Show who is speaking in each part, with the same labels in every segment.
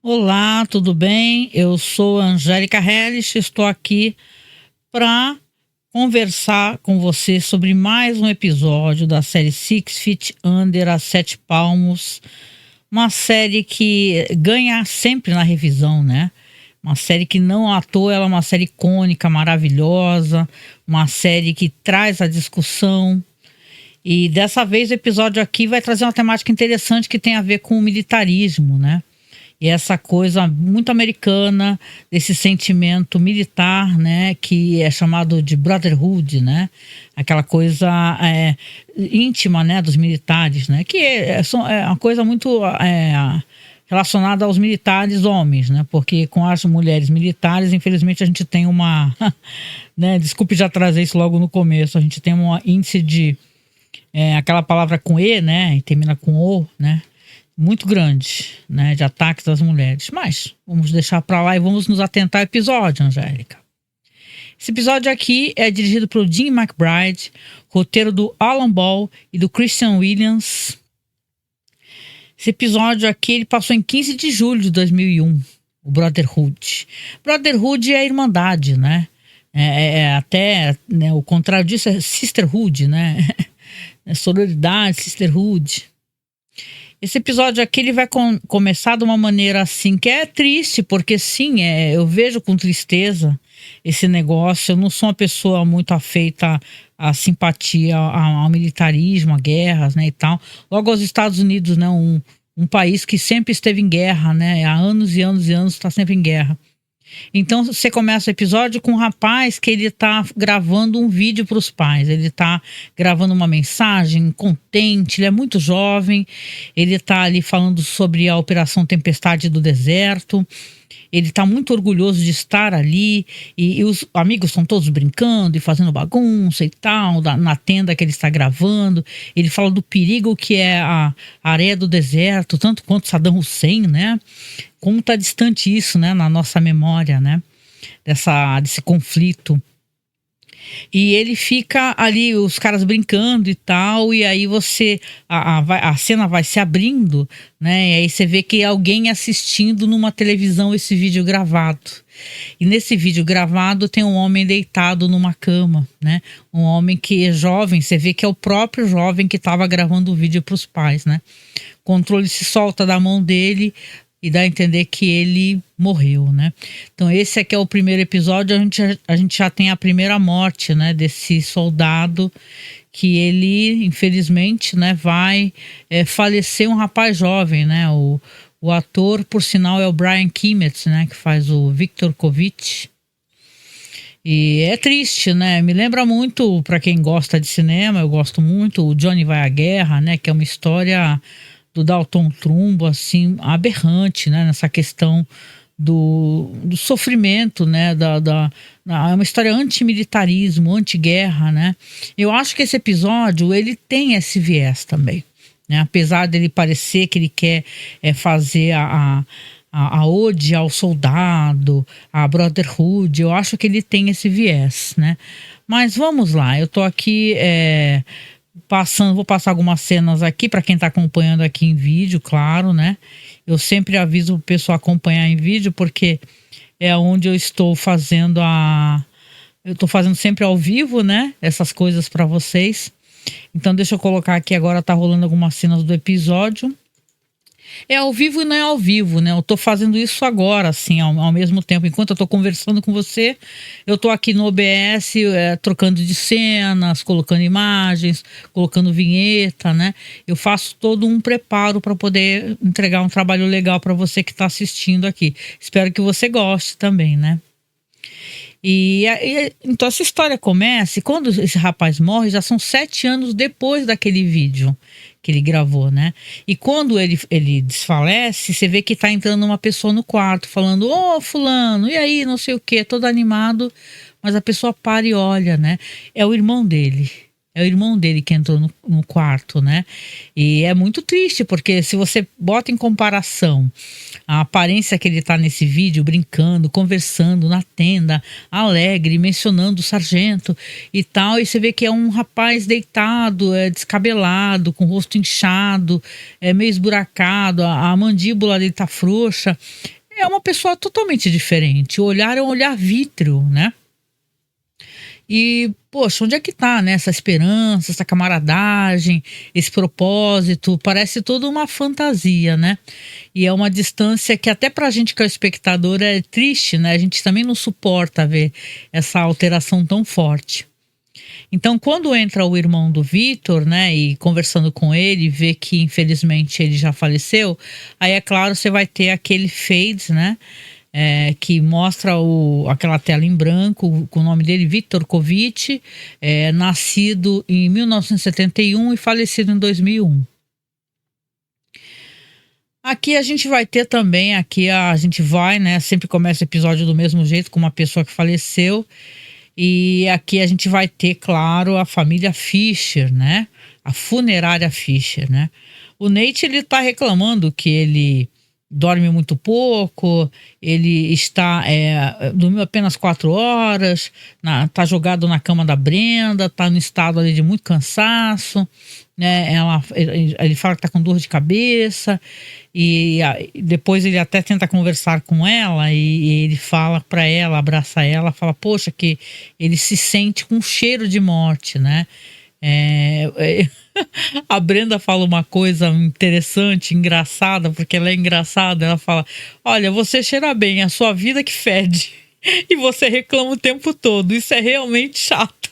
Speaker 1: Olá, tudo bem? Eu sou Angélica Hellish, estou aqui para conversar com você sobre mais um episódio da série Six Feet Under, a Sete Palmos, uma série que ganha sempre na revisão, né? Uma série que não à toa, ela é uma série icônica, maravilhosa, uma série que traz a discussão. E dessa vez o episódio aqui vai trazer uma temática interessante que tem a ver com o militarismo, né? E essa coisa muito americana, desse sentimento militar, né, que é chamado de brotherhood, né, aquela coisa íntima, né, dos militares, né, que é uma coisa muito relacionada aos militares homens, né, porque com as mulheres militares, infelizmente, a gente tem uma, né, desculpe já trazer isso logo no começo, a gente tem um índice de, aquela palavra com E, né, e termina com O, né, muito grande, né, de ataques às mulheres. Mas vamos deixar para lá e vamos nos atentar ao episódio, Angélica. Esse episódio aqui é dirigido pelo Jim McBride, roteiro do Alan Ball e do Christian Williams. Esse episódio aqui ele passou em 15 de julho de 2001, o Brotherhood. Brotherhood é a irmandade, né? Até né, o contrário disso é sisterhood, né? É sororidade, sisterhood. Esse episódio aqui ele vai começar de uma maneira assim que é triste, porque sim, eu vejo com tristeza esse negócio. Eu não sou uma pessoa muito afeita à simpatia ao militarismo, a guerras, né, e tal. Logo aos Estados Unidos, né, um país que sempre esteve em guerra, né, há anos e anos e anos está sempre em guerra. Então você começa o episódio com um rapaz que ele tá gravando um vídeo para os pais. Ele tá gravando uma mensagem contente, ele é muito jovem. Ele tá ali falando sobre a Operação Tempestade do Deserto. Ele tá muito orgulhoso de estar ali e os amigos estão todos brincando e fazendo bagunça e tal, na tenda que ele está gravando. Ele fala do perigo que é a areia do deserto, tanto quanto Saddam Hussein, né? Como tá distante isso, né, na nossa memória, né? Desse conflito. E ele fica ali, os caras brincando e tal, e aí a cena vai se abrindo, né? E aí você vê que é alguém assistindo numa televisão esse vídeo gravado. E nesse vídeo gravado tem um homem deitado numa cama, né? Um homem que é jovem, você vê que é o próprio jovem que estava gravando o vídeo para os pais, né? O controle se solta da mão dele e dá a entender que ele morreu, né? Então esse aqui é o primeiro episódio, a gente já tem a primeira morte, né, desse soldado que ele, infelizmente, né, vai falecer, um rapaz jovem, né? O ator, por sinal, é o Brian Kimmett, né, que faz o Victor Kovic. E é triste, né? Me lembra muito, para quem gosta de cinema, eu gosto muito, o Johnny Vai à Guerra, né, que é uma história do Dalton Trumbo, assim, aberrante, né, nessa questão do sofrimento, né, é uma história antimilitarismo, anti-guerra, né. Eu acho que esse episódio, ele tem esse viés também, né, apesar dele parecer que ele quer fazer a ode ao soldado, a brotherhood, eu acho que ele tem esse viés, né. Mas vamos lá, eu tô aqui vou passar algumas cenas aqui para quem está acompanhando aqui em vídeo, claro, né? Eu sempre aviso o pessoal acompanhar em vídeo porque é onde eu estou fazendo eu estou fazendo sempre ao vivo, né? Essas coisas para vocês. Então deixa eu colocar aqui agora, tá rolando algumas cenas do episódio. É ao vivo e não é ao vivo, né? Eu tô fazendo isso agora, assim, ao mesmo tempo. Enquanto eu tô conversando com você, eu tô aqui no OBS, trocando de cenas, colocando imagens, colocando vinheta, né? Eu faço todo um preparo para poder entregar um trabalho legal para você que tá assistindo aqui. Espero que você goste também, né? Então essa história começa e quando esse rapaz morre já são 7 anos depois daquele vídeo que ele gravou, né? E quando ele desfalece, você vê que tá entrando uma pessoa no quarto falando: ô, fulano, e aí, não sei o quê, todo animado, mas a pessoa para e olha, né? É o irmão dele. é o irmão dele que entrou no quarto, né? E é muito triste, porque se você bota em comparação a aparência que ele tá nesse vídeo, brincando, conversando na tenda, alegre, mencionando o sargento e tal, e você vê que é um rapaz deitado, descabelado, com o rosto inchado, meio esburacado, a mandíbula dele tá frouxa. É uma pessoa totalmente diferente. O olhar é um olhar vítreo, né? E, poxa, onde é que tá, né? Essa esperança, essa camaradagem, esse propósito? Parece toda uma fantasia, né? E é uma distância que até pra gente que é espectador é triste, né? A gente também não suporta ver essa alteração tão forte. Então, quando entra o irmão do Vitor, né, e conversando com ele, vê que infelizmente ele já faleceu, aí é claro, você vai ter aquele fade, né, que mostra aquela tela em branco com o nome dele, Vitor Kovic, nascido em 1971 e falecido em 2001. Aqui a gente vai ter também, a gente vai, né, sempre começa o episódio do mesmo jeito, com uma pessoa que faleceu. E aqui a gente vai ter, claro, a família Fischer, né? A funerária Fischer, né? O Nate, ele tá reclamando que ele dorme muito pouco, ele dormiu apenas 4 horas, tá jogado na cama da Brenda, tá no estado ali de muito cansaço, né? Ele fala que tá com dor de cabeça e depois ele até tenta conversar com ela e ele fala para ela, abraça ela, fala, poxa, que ele se sente com cheiro de morte, né? A Brenda fala uma coisa interessante, engraçada, porque ela é engraçada. Ela fala: olha, você cheira bem, a sua vida que fede. E você reclama o tempo todo. Isso é realmente chato.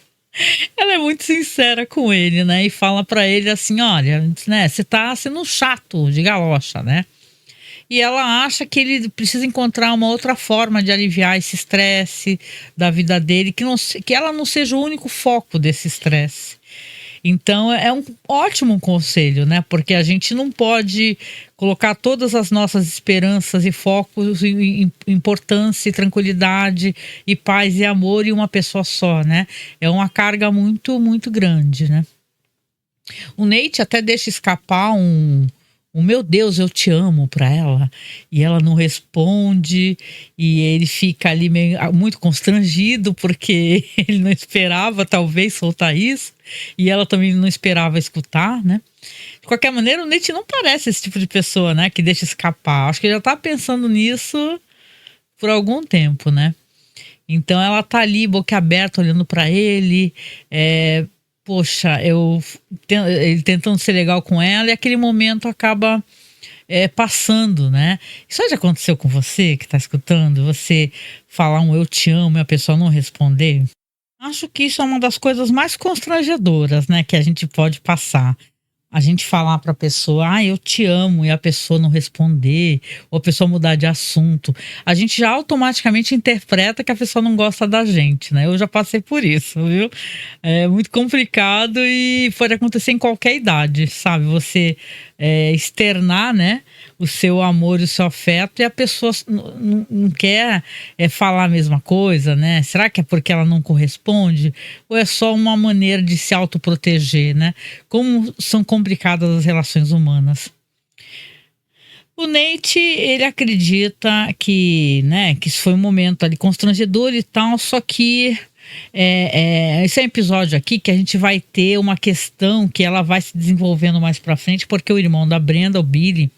Speaker 1: Ela é muito sincera com ele, né? E fala pra ele assim: olha, né, você tá sendo um chato de galocha, né? E ela acha que ele precisa encontrar uma outra forma de aliviar esse estresse da vida dele, que ela não seja o único foco desse estresse. Então é um ótimo conselho, né? Porque a gente não pode colocar todas as nossas esperanças e focos em importância, e tranquilidade e paz e amor em uma pessoa só, né? É uma carga muito, muito grande, né? O Nate até deixa escapar um meu Deus, eu te amo pra ela, e ela não responde, e ele fica ali muito constrangido porque ele não esperava talvez soltar isso, e ela também não esperava escutar, né? De qualquer maneira, o Nate não parece esse tipo de pessoa, né, que deixa escapar. Acho que ele já tá pensando nisso por algum tempo, né? Então ela tá ali boca aberta olhando pra ele, poxa, ele tentando ser legal com ela, e aquele momento acaba passando, né? Isso já aconteceu com você que tá escutando? Você falar um eu te amo e a pessoa não responder? Acho que isso é uma das coisas mais constrangedoras, né, que a gente pode passar. A gente falar para a pessoa, eu te amo, e a pessoa não responder, ou a pessoa mudar de assunto. A gente já automaticamente interpreta que a pessoa não gosta da gente, né? Eu já passei por isso, viu? É muito complicado e pode acontecer em qualquer idade, sabe? Você externar, né, o seu amor e o seu afeto, e a pessoa não quer falar a mesma coisa, né? Será que é porque ela não corresponde? Ou é só uma maneira de se autoproteger, né? Como são complicadas as relações humanas. O Nate, ele acredita que, né, que isso foi um momento ali constrangedor e tal, só que esse é um episódio aqui que a gente vai ter uma questão que ela vai se desenvolvendo mais pra frente, porque o irmão da Brenda, o Billy,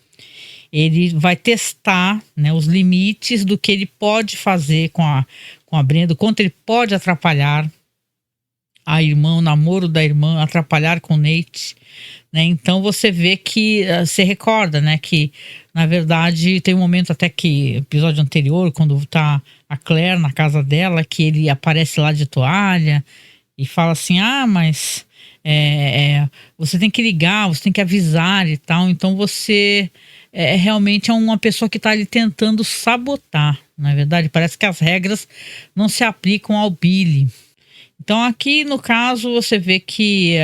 Speaker 1: ele vai testar, né, os limites do que ele pode fazer com a Brenda, o quanto ele pode atrapalhar a irmã, o namoro da irmã, atrapalhar com o Nate, né? Então você vê que, você recorda, né, que na verdade tem um momento até que, episódio anterior, quando tá a Claire na casa dela, que ele aparece lá de toalha e fala assim, mas você tem que ligar, você tem que avisar e tal. Então você realmente é uma pessoa que tá ali tentando sabotar, na verdade. Parece que as regras não se aplicam ao Billy. Então aqui no caso você vê que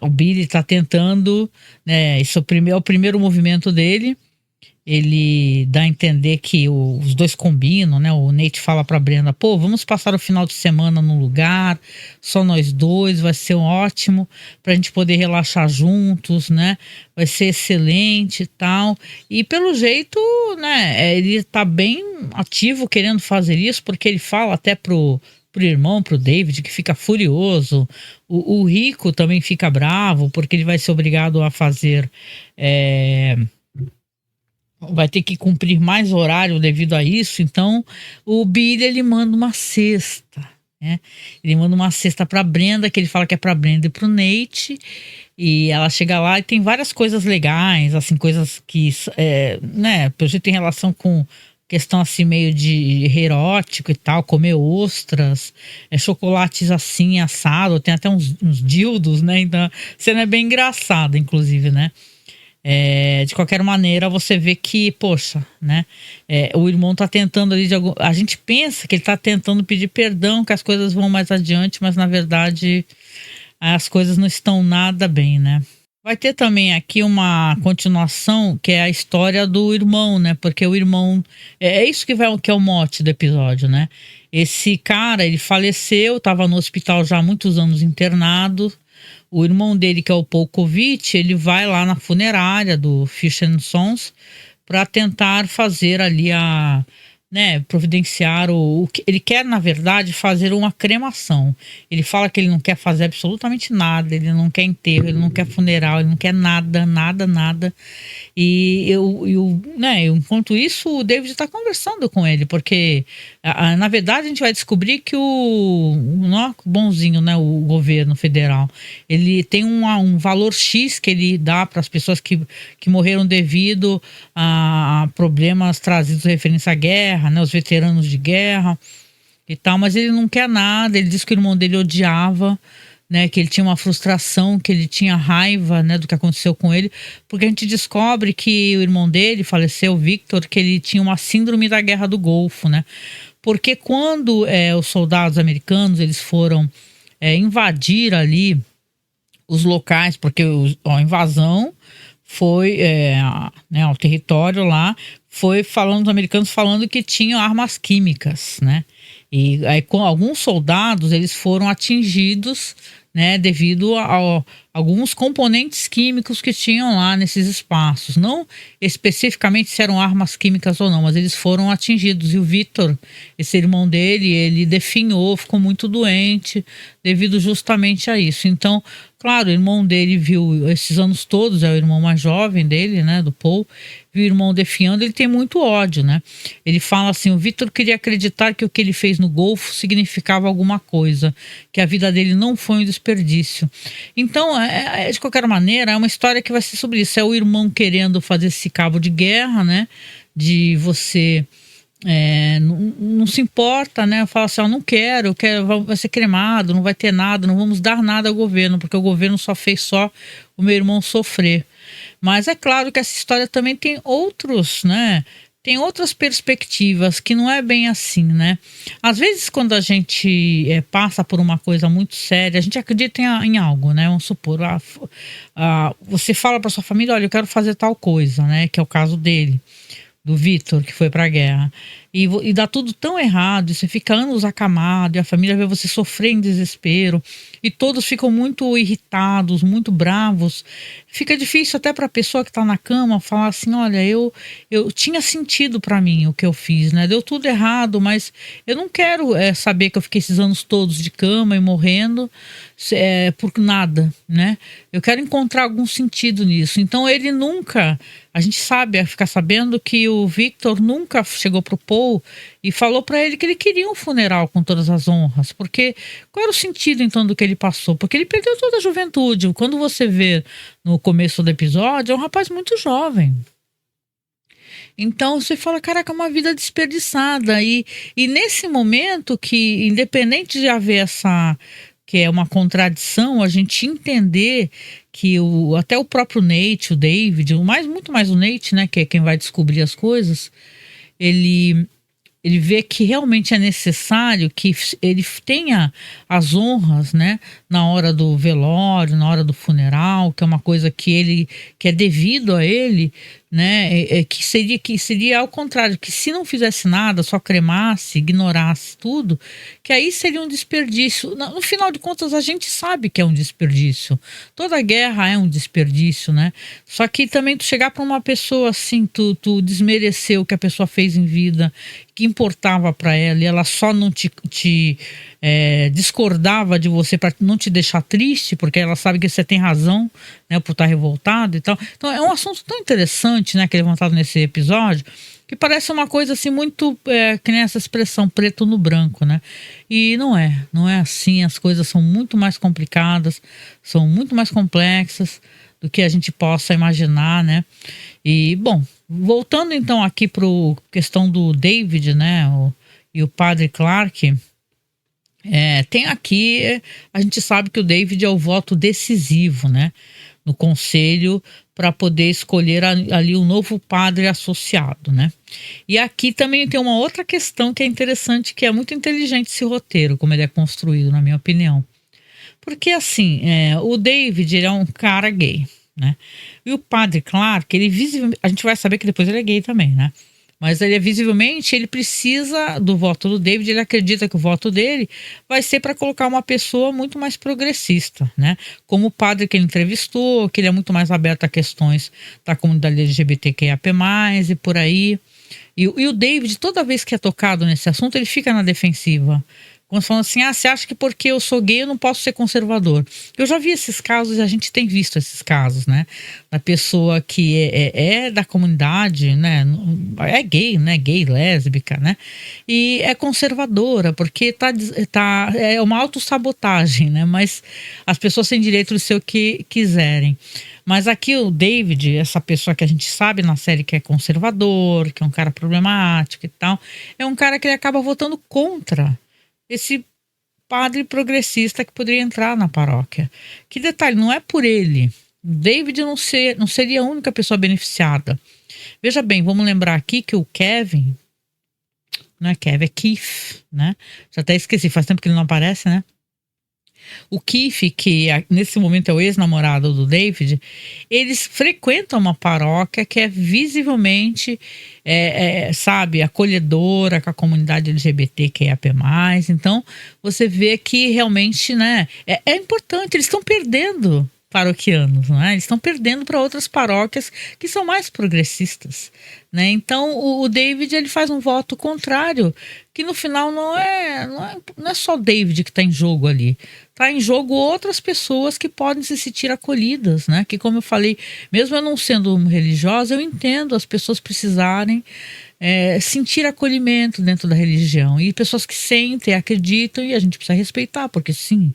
Speaker 1: o Billy está tentando, né, isso é o primeiro movimento dele, ele dá a entender que os dois combinam, né? O Nate fala pra Brenda, pô, vamos passar o final de semana num lugar, só nós dois, vai ser ótimo pra gente poder relaxar juntos, né? Vai ser excelente e tal. E pelo jeito, né, ele tá bem ativo querendo fazer isso, porque ele fala até pro irmão, pro David, que fica furioso. O Rico também fica bravo, porque ele vai ser obrigado a fazer... vai ter que cumprir mais horário devido a isso. Então o Billy, ele manda uma cesta, né? Ele manda uma cesta para Brenda, que ele fala que é para Brenda e pro Nate, e ela chega lá e tem várias coisas legais, assim, coisas que né, pelo jeito tem relação com questão assim meio de erótico e tal, comer ostras, chocolates assim assado, tem até uns dildos, né? Então a cena é bem engraçada, inclusive, né? De qualquer maneira, você vê que, poxa, né? O irmão tá tentando ali a gente pensa que ele tá tentando pedir perdão, que as coisas vão mais adiante, mas na verdade as coisas não estão nada bem, né? Vai ter também aqui uma continuação, que é a história do irmão, né? Porque o irmão... É isso que é o mote do episódio, né? Esse cara, ele faleceu, estava no hospital já há muitos anos internado. O irmão dele, que é o Polkovich, ele vai lá na funerária do Fish and Sons para tentar fazer ali né, providenciar o que ele quer, na verdade, fazer uma cremação. Ele fala que ele não quer fazer absolutamente nada, ele não quer enterro, ele não quer funeral, ele não quer nada, nada, nada. Né, enquanto isso, o David está conversando com ele, porque na verdade a gente vai descobrir que não é bonzinho, né, o governo federal, ele tem um valor X que ele dá para as pessoas que morreram devido a problemas trazidos referência à guerra, né, os veteranos de guerra e tal, mas ele não quer nada. Ele disse que o irmão dele odiava, né, que ele tinha uma frustração, que ele tinha raiva, né, do que aconteceu com ele, porque a gente descobre que o irmão dele faleceu, o Victor, que ele tinha uma síndrome da Guerra do Golfo, né, porque quando os soldados americanos eles foram invadir ali os locais, porque a invasão foi né, ao território lá, foi falando, os americanos falando que tinham armas químicas, né? E aí com alguns soldados eles foram atingidos, né, devido a alguns componentes químicos que tinham lá nesses espaços. Não especificamente se eram armas químicas ou não, mas eles foram atingidos. E o Victor, esse irmão dele, ele definhou, ficou muito doente devido justamente a isso. Então, claro, o irmão dele viu esses anos todos, é o irmão mais jovem dele, né, do Paul, viu o irmão definhando, ele tem muito ódio, né? Ele fala assim, o Victor queria acreditar que o que ele fez no Golfo significava alguma coisa, que a vida dele não foi um desperdício. Então, de qualquer maneira, é uma história que vai ser sobre isso. É o irmão querendo fazer esse cabo de guerra, né? De você... não se importa, né? Fala assim, não quero, vai ser cremado, não vai ter nada, não vamos dar nada ao governo, porque o governo só fez o meu irmão sofrer. Mas é claro que essa história também tem outros, né? Tem outras perspectivas que não é bem assim, né? Às vezes, quando a gente passa por uma coisa muito séria, a gente acredita em algo, né? Vamos supor, você fala para sua família, olha, eu quero fazer tal coisa, né? Que é o caso dele, do Victor, que foi para a guerra. E dá tudo tão errado, e você fica anos acamado, e a família vê você sofrer em desespero, e todos ficam muito irritados, muito bravos. Fica difícil até para a pessoa que está na cama falar assim, olha, eu tinha sentido para mim o que eu fiz, né? Deu tudo errado, mas eu não quero saber que eu fiquei esses anos todos de cama e morrendo por nada, né? Eu quero encontrar algum sentido nisso. Então ele nunca... A gente ficar sabendo que o Victor nunca chegou pro Paul e falou para ele que ele queria um funeral com todas as honras, porque qual era o sentido então do que ele passou? Porque ele perdeu toda a juventude. Quando você vê no começo do episódio, é um rapaz muito jovem. Então você fala, caraca, é uma vida desperdiçada. E nesse momento que, independente de haver que é uma contradição, a gente entender que até o próprio Nate, o David, muito mais o Nate, né, que é quem vai descobrir as coisas, ele vê que realmente é necessário que ele tenha as honras, né, na hora do velório, na hora do funeral, que é uma coisa que é devido a ele, né? Que seria ao contrário, que se não fizesse nada, só cremasse, ignorasse tudo, que aí seria um desperdício. No final de contas, a gente sabe que é um desperdício. Toda guerra é um desperdício, né? Só que também tu chegar para uma pessoa assim, tu desmerecer o que a pessoa fez em vida, que importava para ela, e ela só não discordava de você para não te deixar triste, porque ela sabe que você tem razão, né, por estar revoltado e tal. Então é um assunto tão interessante, né, que é levantado nesse episódio, que parece uma coisa assim muito, que nem essa expressão preto no branco, né? E não é assim. As coisas são muito mais complicadas, são muito mais complexas do que a gente possa imaginar, né? E bom, voltando então aqui para a questão do David, né, e o padre Clark. Tem aqui, a gente sabe que o David é o voto decisivo, né, no conselho para poder escolher ali um novo padre associado, né? E aqui também tem uma outra questão que é interessante, que é muito inteligente esse roteiro, como ele é construído, na minha opinião. Porque assim, o David, ele é um cara gay, né? E o padre Clark, ele visivelmente, a gente vai saber que depois ele é gay também, né? Mas ele visivelmente, ele precisa do voto do David, ele acredita que o voto dele vai ser para colocar uma pessoa muito mais progressista, né? Como o padre que ele entrevistou, que ele é muito mais aberto a questões da comunidade LGBTQIA+, e por aí. E o David, toda vez que é tocado nesse assunto, ele fica na defensiva. Quando falam assim, você acha que porque eu sou gay eu não posso ser conservador? Eu já vi esses casos e a gente tem visto esses casos, né? Da pessoa que é da comunidade, né? É gay, né? Gay, lésbica, né? E é conservadora, porque é uma autossabotagem, né? Mas as pessoas têm direito de ser o que quiserem. Mas aqui o David, essa pessoa que a gente sabe na série que é conservador, que é um cara problemático e tal, é um cara que ele acaba votando contra esse padre progressista que poderia entrar na paróquia. Que detalhe, não é por ele. David não seria a única pessoa beneficiada. Veja bem, vamos lembrar aqui que o Kevin, não é Kevin, é Keith, né? Já até esqueci, faz tempo que ele não aparece, né? O Keith, que nesse momento é o ex-namorado do David, eles frequentam uma paróquia que é visivelmente, sabe, acolhedora com a comunidade LGBTQIA+. Então, você vê que realmente, né, é importante, eles estão perdendo paroquianos, não é? Eles estão perdendo para outras paróquias que são mais progressistas, né? Então o David, ele faz um voto contrário, que no final não é só o David que está em jogo ali, está em jogo outras pessoas que podem se sentir acolhidas, né? Que, como eu falei, mesmo eu não sendo religiosa, eu entendo as pessoas precisarem sentir acolhimento dentro da religião, e pessoas que sentem, acreditam, e a gente precisa respeitar, porque sim,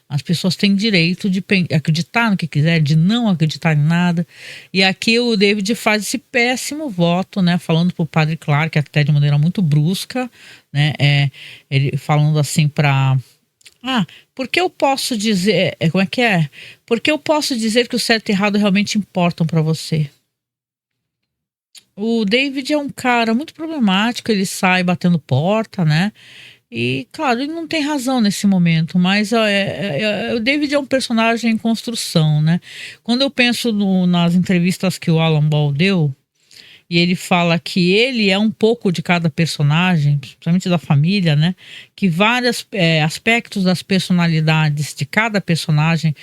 Speaker 1: as pessoas têm direito de acreditar no que quiser, de não acreditar em nada. E aqui o David faz esse péssimo voto, né? Falando para o padre Clark, até de maneira muito brusca, né? Ele falando assim para... porque eu posso dizer... como é que é? Porque eu posso dizer que o certo e errado realmente importam para você. O David é um cara muito problemático, ele sai batendo porta, né? E, claro, ele não tem razão nesse momento, mas o David é um personagem em construção, né? Quando eu penso nas entrevistas que o Alan Ball deu, e ele fala que ele é um pouco de cada personagem, principalmente da família, né? Que vários aspectos das personalidades de cada personagem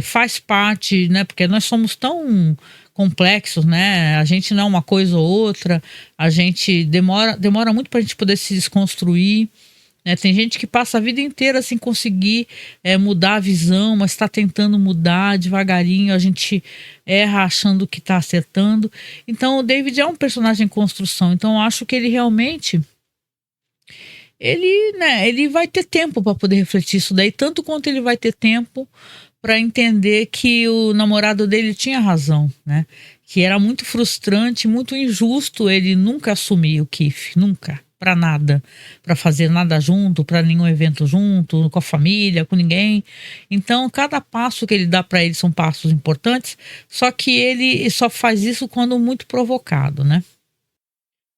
Speaker 1: faz parte, né? Porque nós somos tão complexos, né? A gente não é uma coisa ou outra, a gente demora muito para a gente poder se desconstruir, né? Tem gente que passa a vida inteira sem conseguir mudar a visão, mas está tentando mudar devagarinho, a gente erra achando que está acertando. Então o David é um personagem em construção, então eu acho que ele realmente ele vai ter tempo para poder refletir isso daí, tanto quanto ele vai ter tempo para entender que o namorado dele tinha razão, né? Que era muito frustrante, muito injusto ele nunca assumir o Keith, nunca. Para nada, para fazer nada junto, para nenhum evento junto, com a família, com ninguém. Então, cada passo que ele dá para ele são passos importantes, só que ele só faz isso quando muito provocado, né?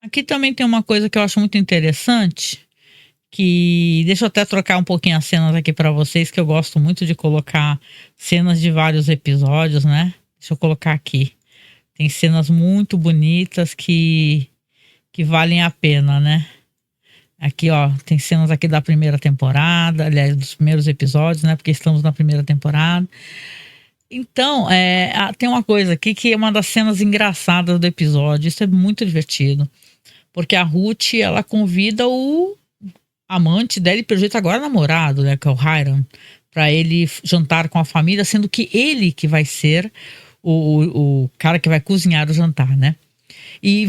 Speaker 1: Aqui também tem uma coisa que eu acho muito interessante, que deixa eu até trocar um pouquinho as cenas aqui para vocês, que eu gosto muito de colocar cenas de vários episódios, né? Deixa eu colocar aqui. Tem cenas muito bonitas que valem a pena, né? Aqui, ó, tem cenas aqui da primeira temporada, aliás, dos primeiros episódios, né? Porque estamos na primeira temporada. Então, tem uma coisa aqui que é uma das cenas engraçadas do episódio. Isso é muito divertido. Porque a Ruth, ela convida o amante dela, e pelo jeito agora namorado, né? Que é o Hiram, para ele jantar com a família, sendo que ele que vai ser o cara que vai cozinhar o jantar, né? E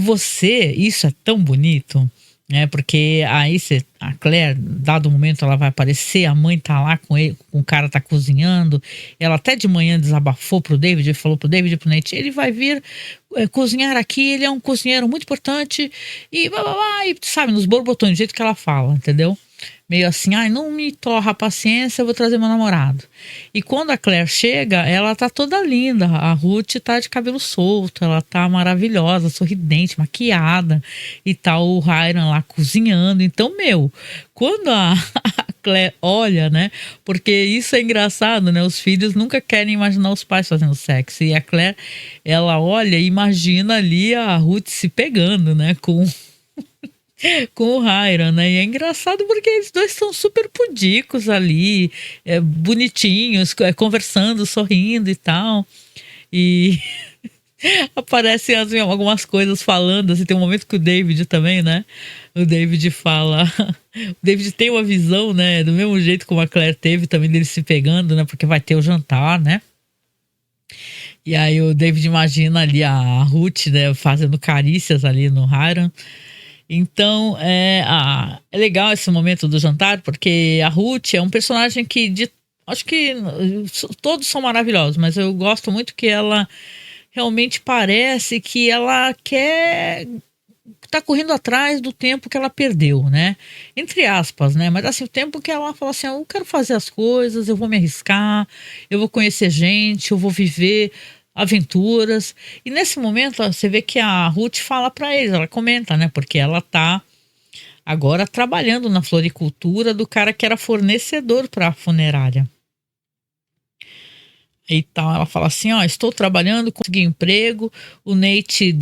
Speaker 1: isso é tão bonito, né? Porque aí a Claire, dado o momento, ela vai aparecer, a mãe tá lá com ele, com o cara tá cozinhando. Ela até de manhã desabafou pro David, falou pro David e pro Nate, ele vai vir cozinhar aqui, ele é um cozinheiro muito importante e blá, blá, blá, e sabe, nos borbotões, do jeito que ela fala, entendeu? Meio assim, ai, não me torra a paciência, eu vou trazer meu namorado. E quando a Claire chega, ela tá toda linda. A Ruth tá de cabelo solto, ela tá maravilhosa, sorridente, maquiada. E tá o Hiram lá cozinhando. Então, quando a Claire olha, né? Porque isso é engraçado, né? Os filhos nunca querem imaginar os pais fazendo sexo. E a Claire, ela olha e imagina ali a Ruth se pegando, né? Com o Hiram, né? E é engraçado porque eles dois estão super pudicos ali, bonitinhos, conversando, sorrindo e tal. E aparecem assim, algumas coisas falando, assim, tem um momento que o David também, né? O David fala. O David tem uma visão, né? Do mesmo jeito como a Claire teve também dele se pegando, né? Porque vai ter o jantar, né? E aí o David imagina ali a Ruth, né? Fazendo carícias ali no Hiram. Então, é legal esse momento do jantar, porque a Ruth é um personagem acho que todos são maravilhosos, mas eu gosto muito que ela realmente parece que ela tá correndo atrás do tempo que ela perdeu, né? Entre aspas, né? Mas assim, o tempo que ela fala assim, eu quero fazer as coisas, eu vou me arriscar, eu vou conhecer gente, eu vou viver aventuras. E nesse momento, ó, você vê que a Ruth fala para eles, ela comenta, né? Porque ela tá agora trabalhando na floricultura do cara que era fornecedor para a funerária. E tal, ela fala assim, ó, estou trabalhando, consegui emprego. O Nate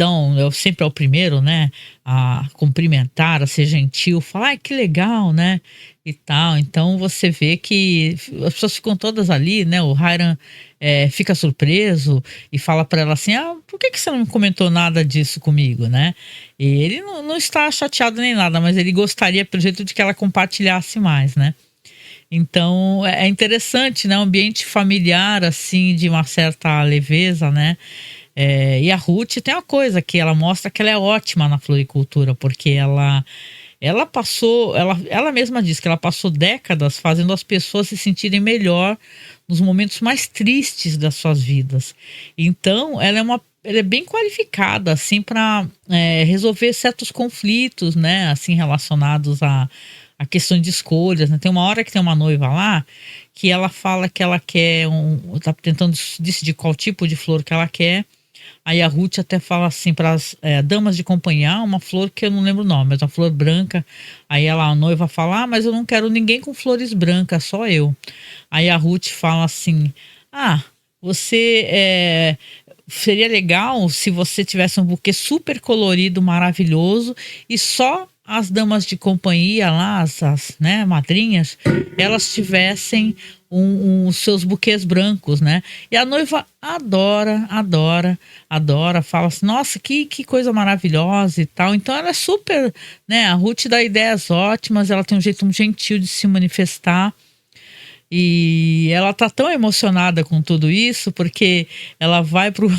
Speaker 1: sempre é o primeiro, né, a cumprimentar, a ser gentil, falar, ai, que legal, né, e tal. Então você vê que as pessoas ficam todas ali, né, o Hiram fica surpreso e fala para ela assim, por que você não comentou nada disso comigo, né? E ele não está chateado nem nada, mas ele gostaria, pelo jeito, de que ela compartilhasse mais, né? Então é interessante, né? Um ambiente familiar, assim, de uma certa leveza, né? E a Ruth tem uma coisa que ela mostra que ela é ótima na floricultura, porque ela passou, ela mesma diz que ela passou décadas fazendo as pessoas se sentirem melhor nos momentos mais tristes das suas vidas. Então, ela é bem qualificada, assim, para resolver certos conflitos, né? Assim, relacionados a questão de escolhas, né? Tem uma hora que tem uma noiva lá que ela fala que ela quer tá tentando decidir qual tipo de flor que ela quer. Aí a Ruth até fala assim para as damas de companhia, uma flor que eu não lembro o nome, mas uma flor branca. Aí a noiva fala, mas eu não quero ninguém com flores brancas, só eu. Aí a Ruth fala assim, você seria legal se você tivesse um buquê super colorido, maravilhoso, e só as damas de companhia lá, as né, madrinhas, elas tivessem os seus buquês brancos, né? E a noiva adora, fala assim, nossa, que coisa maravilhosa e tal. Então ela é super, né? A Ruth dá ideias ótimas, ela tem um jeito muito gentil de se manifestar. E ela tá tão emocionada com tudo isso, porque ela vai pro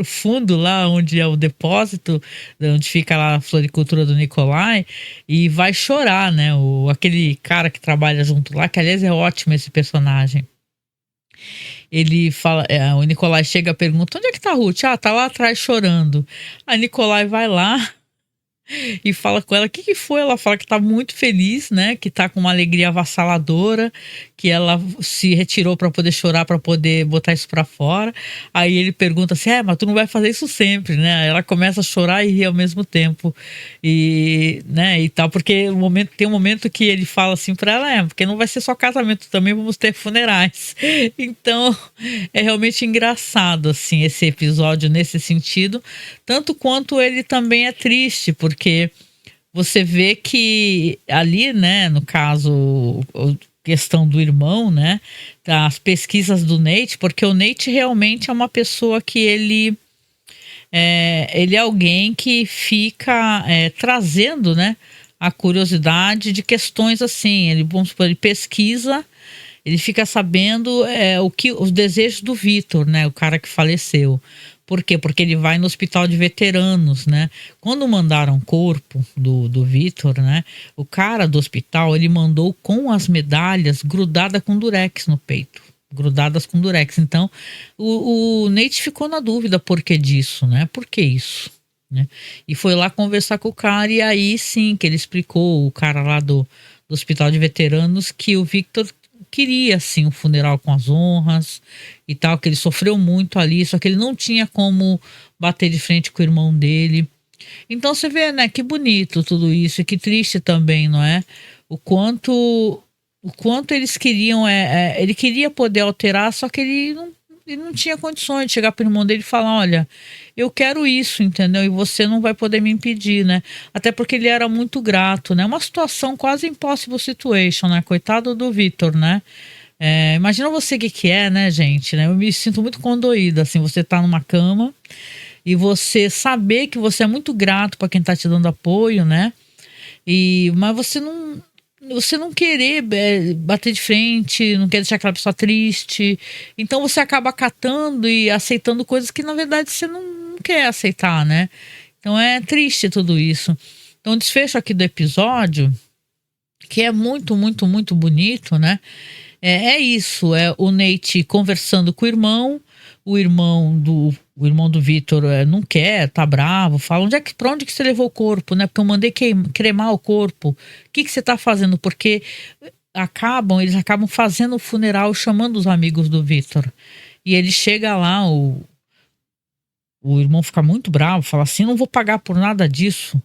Speaker 1: fundo lá onde é o depósito, onde fica lá a floricultura do Nikolai, e vai chorar, né? Aquele cara que trabalha junto lá, que aliás é ótimo esse personagem. Ele fala, o Nikolai chega e pergunta, onde é que tá a Ruth? Tá lá atrás chorando. A Nikolai vai lá e fala com ela, o que que foi? Ela fala que tá muito feliz, né? Que tá com uma alegria avassaladora, que ela se retirou para poder chorar, para poder botar isso para fora. Aí ele pergunta assim, mas tu não vai fazer isso sempre, né? Ela começa a chorar e rir ao mesmo tempo. E, né, e tal, porque tem um momento que ele fala assim para ela, porque não vai ser só casamento, também vamos ter funerais. Então, é realmente engraçado, assim, esse episódio nesse sentido, tanto quanto ele também é triste, porque você vê que ali, né, no caso, questão do irmão, né, as pesquisas do Nate, porque o Nate realmente é uma pessoa que ele é alguém que fica trazendo, né, a curiosidade de questões assim, vamos supor, ele pesquisa, ele fica sabendo os desejos do Vitor, né? O cara que faleceu. Por quê? Porque ele vai no hospital de veteranos, né? Quando mandaram o corpo do Vitor, né? O cara do hospital, ele mandou com as medalhas grudadas com durex no peito. Grudadas com durex. Então, o Nate ficou na dúvida por que disso, né? Por que isso? Né? E foi lá conversar com o cara e aí sim que ele explicou, o cara lá do hospital de veteranos, que o Victor queria assim um funeral com as honras e tal, que ele sofreu muito ali, só que ele não tinha como bater de frente com o irmão dele. Então você vê, né, que bonito tudo isso e que triste também, não é? O quanto eles queriam, ele queria poder alterar, só que ele não tinha condições de chegar para o irmão dele e falar, olha, eu quero isso, entendeu? E você não vai poder me impedir, né? Até porque ele era muito grato, né? Uma situação quase impossible situation, né? Coitado do Vitor, né? Imagina você o que é, né, gente? Né? Eu me sinto muito condoída, assim, você tá numa cama e você saber que você é muito grato para quem tá te dando apoio, né? Mas você não querer bater de frente, não quer deixar aquela pessoa triste. Então você acaba acatando e aceitando coisas que na verdade você não quer aceitar, né? Então é triste tudo isso. Então o desfecho aqui do episódio, que é muito, muito, muito bonito, né? É isso, é o Nate conversando com o irmão do Vitor não quer, tá bravo, fala, pra onde que você levou o corpo, né? Porque eu mandei cremar o corpo. O que você tá fazendo? Porque eles acabam fazendo o funeral, chamando os amigos do Vitor. E ele chega lá, o irmão fica muito bravo, fala assim, não vou pagar por nada disso.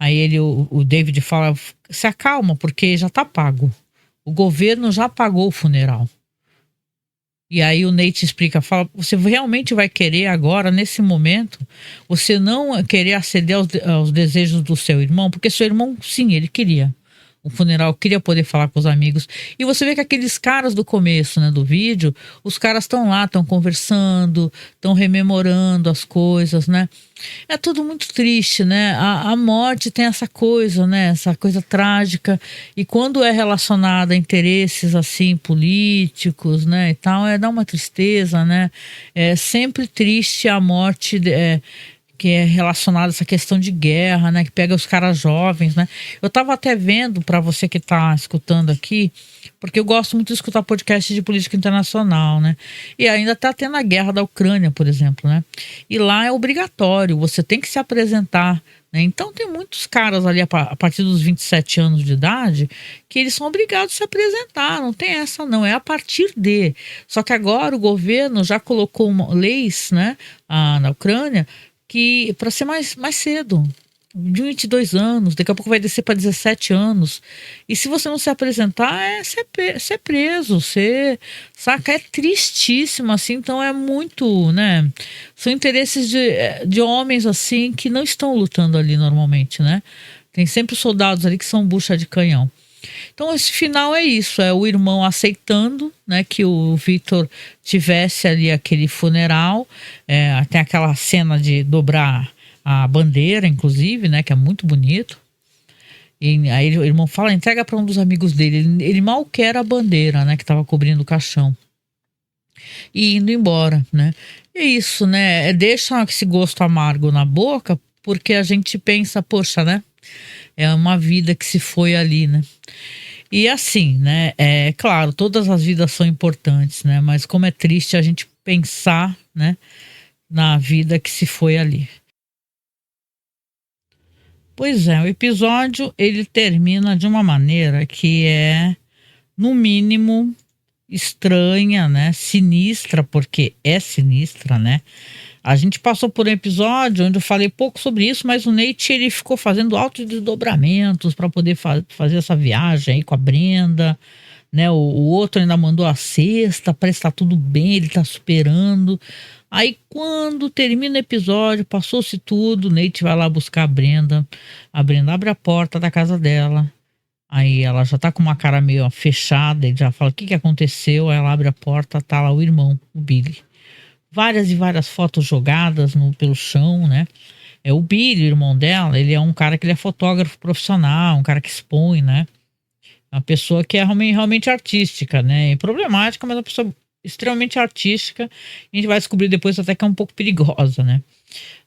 Speaker 1: Aí o David fala, se acalma, porque já tá pago. O governo já pagou o funeral. E aí o Nate explica, fala, você realmente vai querer agora, nesse momento, você não querer aceder aos desejos do seu irmão? Porque seu irmão, sim, ele queria o funeral, queria poder falar com os amigos. E você vê que aqueles caras do começo, né, do vídeo, os caras estão lá, estão conversando, estão rememorando as coisas, né? É tudo muito triste, né? A morte tem essa coisa, né? Essa coisa trágica. E quando é relacionada a interesses assim políticos, né? E tal, dá uma tristeza, né? É sempre triste a morte. Que é relacionada a essa questão de guerra, né? Que pega os caras jovens, né? Eu tava até vendo, para você que tá escutando aqui, porque eu gosto muito de escutar podcast de política internacional, né? E ainda tá tendo a guerra da Ucrânia, por exemplo, né? E lá é obrigatório, você tem que se apresentar, né? Então tem muitos caras ali a partir dos 27 anos de idade que eles são obrigados a se apresentar, não tem essa não, é a partir de. Só que agora o governo já colocou leis, né, na Ucrânia, que para ser mais cedo, de 22 anos, daqui a pouco vai descer para 17 anos. E se você não se apresentar, ser preso, saca? É tristíssimo, assim, então é muito, né? São interesses de homens, assim, que não estão lutando ali normalmente, né? Tem sempre os soldados ali que são bucha de canhão. Então esse final é isso, é o irmão aceitando, né, que o Vitor tivesse ali aquele funeral, tem aquela cena de dobrar a bandeira, inclusive, né, que é muito bonito. E aí o irmão fala, entrega para um dos amigos dele, ele mal quer a bandeira, né, que estava cobrindo o caixão. E indo embora, né. É isso, né, deixa esse gosto amargo na boca, porque a gente pensa, poxa, né, é uma vida que se foi ali, né. E assim, né, claro, todas as vidas são importantes, né, mas como é triste a gente pensar, né, na vida que se foi ali. Pois é, o episódio ele termina de uma maneira que é, no mínimo, estranha, né? Sinistra, porque é sinistra, né? A gente passou por um episódio onde eu falei pouco sobre isso, mas o Nate ele ficou fazendo altos desdobramentos para poder fazer essa viagem aí com a Brenda, né? O outro ainda mandou a cesta, parece que tá tudo bem, ele tá superando. Aí quando termina o episódio, passou-se tudo, o Nate vai lá buscar a Brenda abre a porta da casa dela. Aí ela já tá com uma cara meio ó, fechada, ele já fala o que que aconteceu, aí ela abre a porta, tá lá o irmão, o Billy. Várias e várias fotos jogadas pelo chão, né? É o Billy, o irmão dela, ele é um cara que ele é fotógrafo profissional, um cara que expõe, né? Uma pessoa que é realmente artística, né? E problemática, mas uma pessoa extremamente artística. A gente vai descobrir depois até que é um pouco perigosa, né?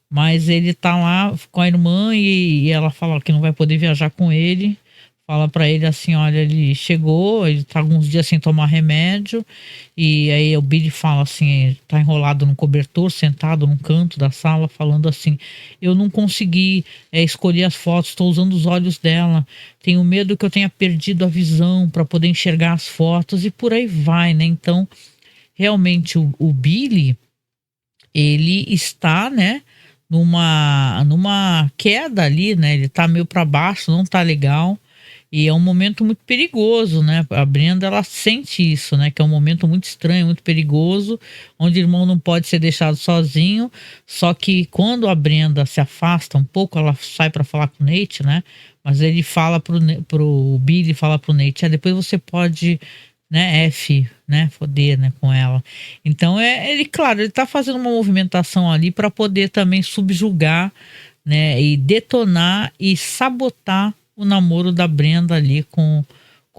Speaker 1: Mas ele tá lá com a irmã e ela fala que não vai poder viajar com ele. Fala pra ele assim, olha, ele chegou, ele tá alguns dias sem tomar remédio. E aí o Billy fala assim, tá enrolado num cobertor, sentado num canto da sala, falando assim, eu não consegui escolher as fotos, estou usando os olhos dela. Tenho medo que eu tenha perdido a visão para poder enxergar as fotos e por aí vai, né? Então, realmente o Billy, ele está, né, numa queda ali, né? Ele tá meio para baixo, não tá legal. E é um momento muito perigoso, né? A Brenda, ela sente isso, né? Que é um momento muito estranho, muito perigoso, onde o irmão não pode ser deixado sozinho. Só que quando a Brenda se afasta um pouco, ela sai para falar com o Nate, né? Mas ele fala pro Billy, fala pro Nate, depois você pode, né, foder, né, com ela. Então, ele, claro, ele tá fazendo uma movimentação ali para poder também subjugar, né, e detonar e sabotar o namoro da Brenda ali com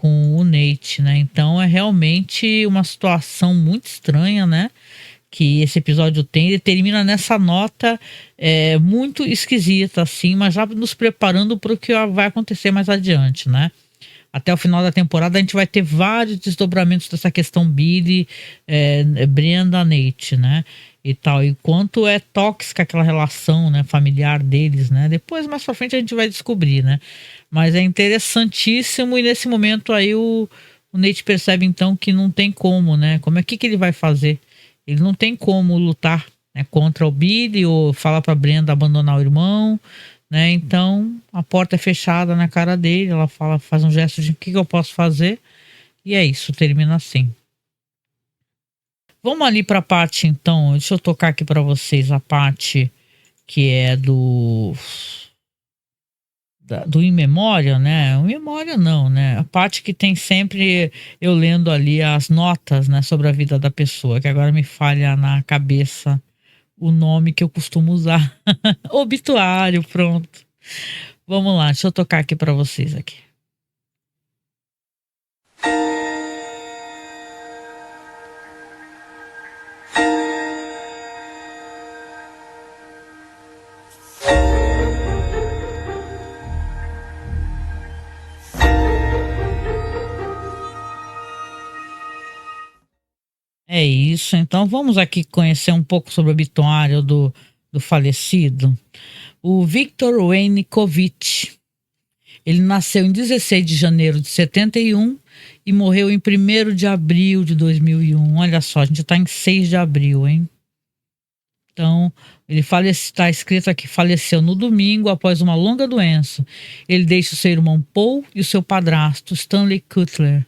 Speaker 1: o Nate, né? Então é realmente uma situação muito estranha, né? Que esse episódio tem. Ele termina nessa nota muito esquisita, assim, mas já nos preparando para o que vai acontecer mais adiante, né? Até o final da temporada a gente vai ter vários desdobramentos dessa questão Billy, Brenda, Nate, né? E tal, e quanto é tóxica aquela relação, né, familiar deles, né? Depois, mais pra frente, a gente vai descobrir, né? Mas é interessantíssimo e nesse momento aí o Nate percebe então que não tem como, né? Como é que ele vai fazer? Ele não tem como lutar, né, contra o Billy ou falar pra Brenda abandonar o irmão, né? Então a porta é fechada na cara dele, ela faz um gesto de o que eu posso fazer e é isso, termina assim. Vamos ali para a parte, então. Deixa eu tocar aqui para vocês a parte que é do In Memória, né? In Memória não, né? A parte que tem sempre eu lendo ali as notas, né, sobre a vida da pessoa, que agora me falha na cabeça o nome que eu costumo usar. Obituário, pronto. Vamos lá, deixa eu tocar aqui para vocês aqui. É isso, então vamos aqui conhecer um pouco sobre o obituário do falecido. O Victor Yanukovych, ele nasceu em 16 de janeiro de 71 e morreu em 1º de abril de 2001. Olha só, a gente está em 6 de abril, hein? Então, ele está escrito aqui, faleceu no domingo após uma longa doença. Ele deixa o seu irmão Paul e o seu padrasto, Stanley Cutler.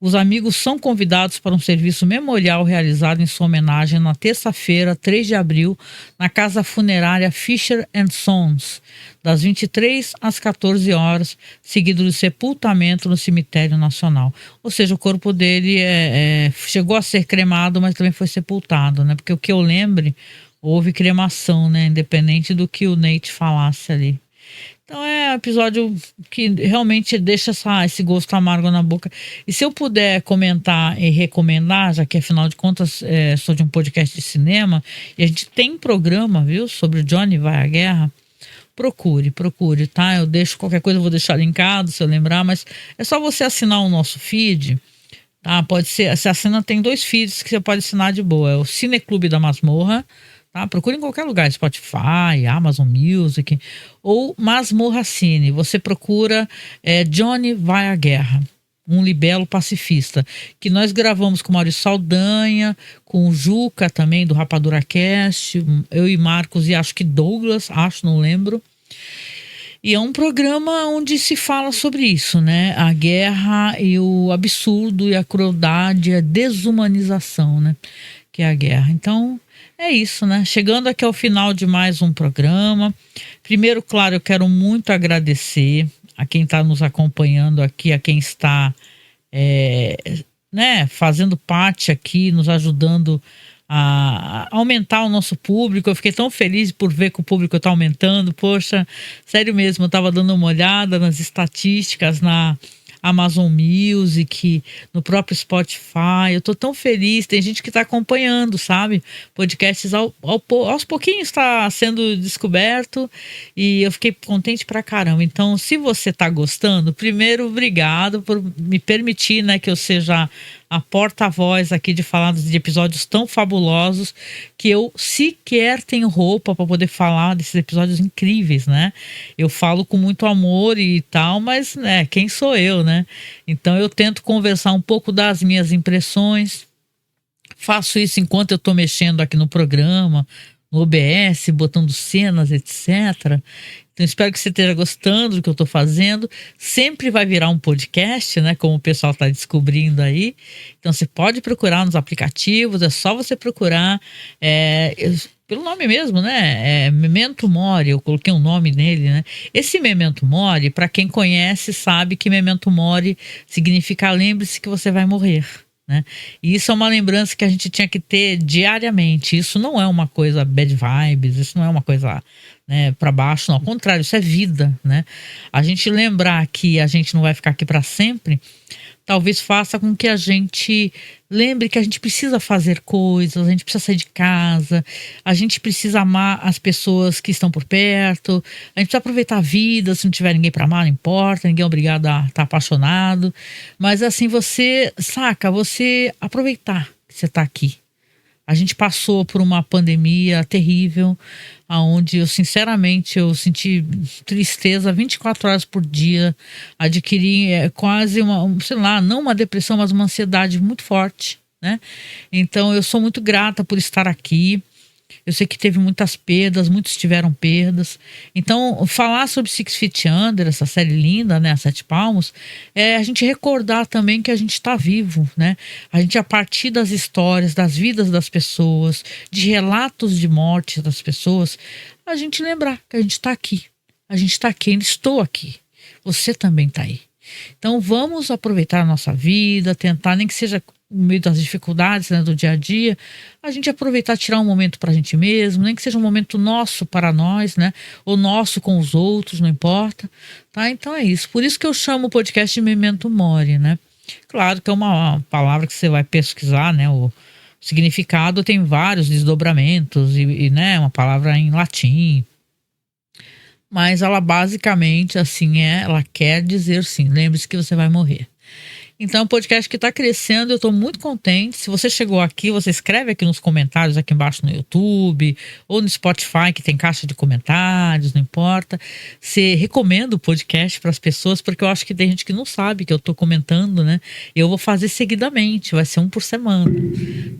Speaker 1: Os amigos são convidados para um serviço memorial realizado em sua homenagem na terça-feira, 3 de abril, na casa funerária Fisher Sons, das 23 às 14 horas, seguido do sepultamento no cemitério nacional. Ou seja, o corpo dele chegou a ser cremado, mas também foi sepultado, né? Porque o que eu lembre, houve cremação, né? Independente do que o Nate falasse ali. Então é um episódio que realmente deixa esse gosto amargo na boca. E se eu puder comentar e recomendar, já que afinal de contas sou de um podcast de cinema, e a gente tem programa, viu, sobre o Johnny Vai à Guerra, procure, tá? Eu deixo qualquer coisa, eu vou deixar linkado se eu lembrar, mas é só você assinar o nosso feed, tá? Pode ser, você assina, tem 2 feeds que você pode assinar de boa. É o Cineclube da Masmorra, tá? Procure em qualquer lugar, Spotify, Amazon Music ou Masmorra Cine. Você procura Johnny Vai à Guerra, um libelo pacifista, que nós gravamos com o Maurício Saldanha, com o Juca também, do Rapadura Cast, eu e Marcos e acho que Douglas, não lembro. E é um programa onde se fala sobre isso, né? A guerra e o absurdo e a crueldade, a desumanização, né? Que é a guerra. Então, é isso, né? Chegando aqui ao final de mais um programa. Primeiro, claro, eu quero muito agradecer a quem está nos acompanhando aqui, a quem está né, fazendo parte aqui, nos ajudando a aumentar o nosso público. Eu fiquei tão feliz por ver que o público está aumentando. Poxa, sério mesmo, eu estava dando uma olhada nas estatísticas na Amazon Music, no próprio Spotify. Eu tô tão feliz, tem gente que está acompanhando, sabe? Podcasts aos pouquinhos está sendo descoberto e eu fiquei contente pra caramba. Então, se você tá gostando, primeiro, obrigado por me permitir, né, que eu seja a porta-voz aqui de falar de episódios tão fabulosos que eu sequer tenho roupa para poder falar desses episódios incríveis, né? Eu falo com muito amor e tal, mas, né, quem sou eu, né? Então eu tento conversar um pouco das minhas impressões. Faço isso enquanto eu estou mexendo aqui no programa, no OBS, botando cenas, etc. Então espero que você esteja gostando do que eu estou fazendo. Sempre vai virar um podcast, né? Como o pessoal está descobrindo aí. Então você pode procurar nos aplicativos, é só você procurar pelo nome mesmo, né? Memento Mori, eu coloquei um nome nele, né? Esse Memento Mori, para quem conhece, sabe que Memento Mori significa lembre-se que você vai morrer. Né? E isso é uma lembrança que a gente tinha que ter diariamente. Isso não é uma coisa bad vibes, isso não é uma coisa, né, para baixo, não. Ao contrário, isso é vida, né? A gente lembrar que a gente não vai ficar aqui para sempre, talvez faça com que a gente lembre que a gente precisa fazer coisas, a gente precisa sair de casa, a gente precisa amar as pessoas que estão por perto, a gente precisa aproveitar a vida. Se não tiver ninguém para amar, não importa, ninguém é obrigado a estar apaixonado, mas assim, você aproveitar que você está aqui. A gente passou por uma pandemia terrível, onde eu sinceramente eu senti tristeza 24 horas por dia, adquiri quase sei lá, não uma depressão, mas uma ansiedade muito forte, né? Então eu sou muito grata por estar aqui. Eu sei que teve muitas perdas, muitos tiveram perdas. Então, falar sobre Six Feet Under, essa série linda, né, a Sete Palmos, é a gente recordar também que a gente está vivo, né? A gente, a partir das histórias, das vidas das pessoas, de relatos de morte das pessoas, a gente lembrar que a gente está aqui. A gente está aqui, ainda estou aqui. Você também está aí. Então, vamos aproveitar a nossa vida, tentar, nem que seja no meio das dificuldades, né, do dia a dia, a gente aproveitar, tirar um momento para a gente mesmo, nem que seja um momento nosso para nós, né, ou nosso com os outros, não importa, tá? Então é isso. Por isso que eu chamo o podcast de Memento Mori, né? Claro que é uma palavra que você vai pesquisar, né, o significado tem vários desdobramentos e né, uma palavra em latim, mas ela basicamente, assim, ela quer dizer, sim, lembre-se que você vai morrer. Então, o podcast que está crescendo, eu estou muito contente. Se você chegou aqui, você escreve aqui nos comentários, aqui embaixo no YouTube, ou no Spotify, que tem caixa de comentários, não importa. Você recomenda o podcast para as pessoas, porque eu acho que tem gente que não sabe que eu estou comentando, né? Eu vou fazer seguidamente, vai ser um por semana,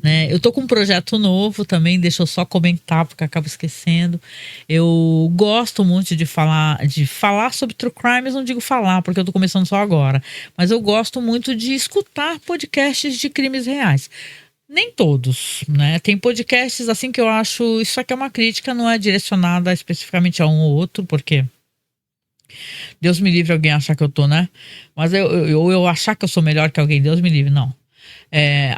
Speaker 1: né? Eu estou com um projeto novo também, deixa eu só comentar, porque eu acabo esquecendo. Eu gosto muito de falar sobre true crime, mas não digo falar, porque eu estou começando só agora. Mas eu gosto muito de escutar podcasts de crimes reais. Nem todos, né? Tem podcasts assim que eu acho, isso aqui é uma crítica, não é direcionada especificamente a um ou outro, porque Deus me livre alguém achar que eu tô, né? Mas eu achar que eu sou melhor que alguém, Deus me livre, não.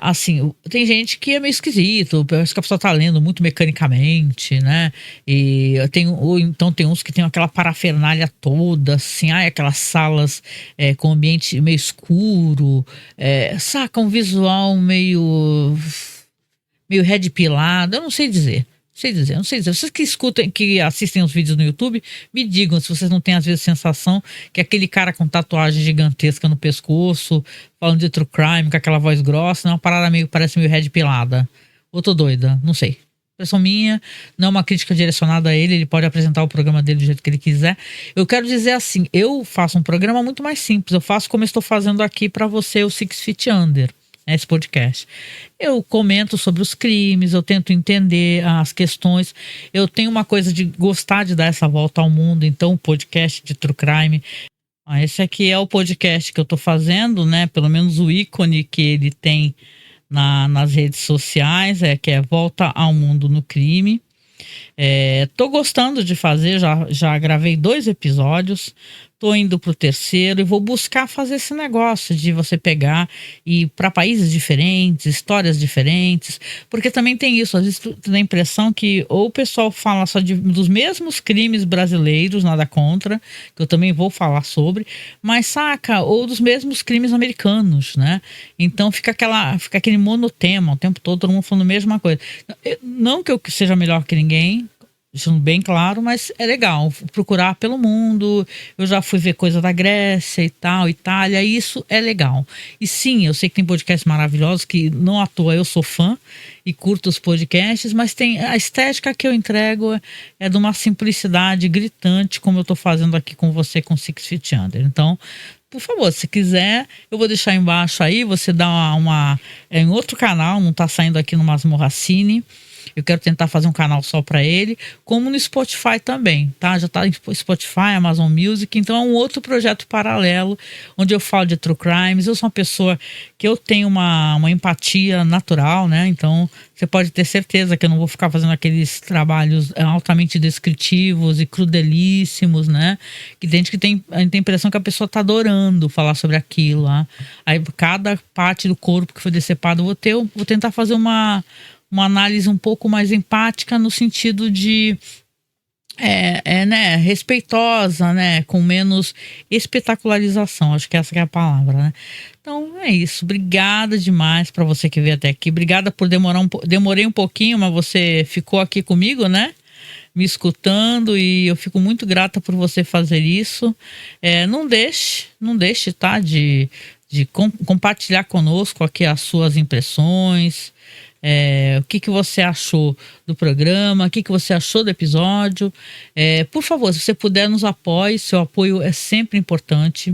Speaker 1: Assim, tem gente que é meio esquisito, parece que a pessoa tá lendo muito mecanicamente, né? Ou então tem uns que tem aquela parafernália toda, assim, aquelas salas com ambiente meio escuro, saca, um visual meio red pilado, eu não sei dizer. Não sei dizer. Vocês que escutam, que assistem os vídeos no YouTube, me digam se vocês não têm às vezes a sensação que aquele cara com tatuagem gigantesca no pescoço, falando de true crime, com aquela voz grossa, é uma parada parece meio red pilada. Ou tô doida, não sei. Impressão minha, não é uma crítica direcionada a ele pode apresentar o programa dele do jeito que ele quiser. Eu quero dizer assim, eu faço um programa muito mais simples, eu faço como eu estou fazendo aqui para você, o Six Feet Under, esse podcast. Eu comento sobre os crimes, eu tento entender as questões, eu tenho uma coisa de gostar de dar essa volta ao mundo, então o podcast de True Crime, esse aqui é o podcast que eu estou fazendo, né, pelo menos o ícone que ele tem nas redes sociais, que é Volta ao Mundo no Crime. Tô gostando de fazer, já gravei 2 episódios, tô indo pro 3º e vou buscar fazer esse negócio de você pegar e ir para países diferentes, histórias diferentes, porque também tem isso, às vezes tu tem a impressão que ou o pessoal fala só dos mesmos crimes brasileiros, nada contra, que eu também vou falar sobre, mas saca, ou dos mesmos crimes americanos, né? Então fica aquele monotema o tempo todo mundo falando a mesma coisa. Não que eu seja melhor que ninguém, deixando bem claro, mas é legal procurar pelo mundo. Eu já fui ver coisa da Grécia e tal, Itália, isso é legal. E sim, eu sei que tem podcasts maravilhosos que não à toa eu sou fã e curto os podcasts, mas tem a estética que eu entrego é de uma simplicidade gritante, como eu tô fazendo aqui com você com Six Feet Under. Então, por favor, se quiser, eu vou deixar embaixo aí, você dá em outro canal, não tá saindo aqui no Masmorra Cine. Eu quero tentar fazer um canal só para ele, como no Spotify também, tá? Já tá em Spotify, Amazon Music, então é um outro projeto paralelo, onde eu falo de True Crimes. Eu sou uma pessoa que eu tenho uma empatia natural, né? Então você pode ter certeza que eu não vou ficar fazendo aqueles trabalhos altamente descritivos e crudelíssimos, né? Que tem gente que tem a impressão que a pessoa tá adorando falar sobre aquilo lá. Aí cada parte do corpo que foi decepado, eu vou tentar fazer uma análise um pouco mais empática no sentido de né, respeitosa, né, com menos espetacularização, acho que essa que é a palavra, né? Então é isso, obrigada demais para você que veio até aqui, obrigada por demorei um pouquinho, mas você ficou aqui comigo, né? Me escutando, e eu fico muito grata por você fazer isso. Não deixe, tá, de compartilhar conosco aqui as suas impressões. O que você achou do programa, o que você achou do episódio. Por favor, se você puder, nos apoie, seu apoio é sempre importante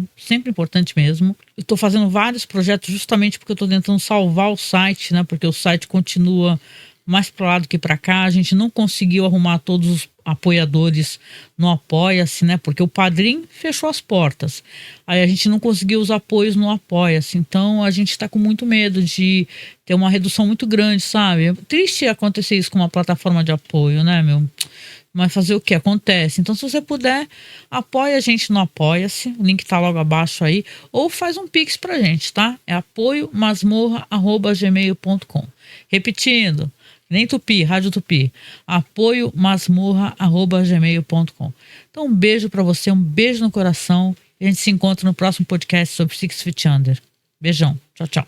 Speaker 1: mesmo. Eu estou fazendo vários projetos justamente porque eu estou tentando salvar o site, né? Porque o site continua mais para lá do que para cá. A gente não conseguiu arrumar todos os apoiadores no Apoia-se, né? Porque o Padrim fechou as portas. Aí a gente não conseguiu os apoios no Apoia-se. Então a gente está com muito medo de ter uma redução muito grande, sabe? É triste acontecer isso com uma plataforma de apoio, né, meu? Mas fazer o que acontece? Então, se você puder, apoia a gente no Apoia-se, o link tá logo abaixo aí, ou faz um pix pra gente, tá? É apoiomasmorra@gmail.com. Repetindo, nem Tupi, Rádio Tupi, apoiomasmorra@gmail.com. Então, um beijo pra você, um beijo no coração, e a gente se encontra no próximo podcast sobre Six Feet Under. Beijão, tchau, tchau.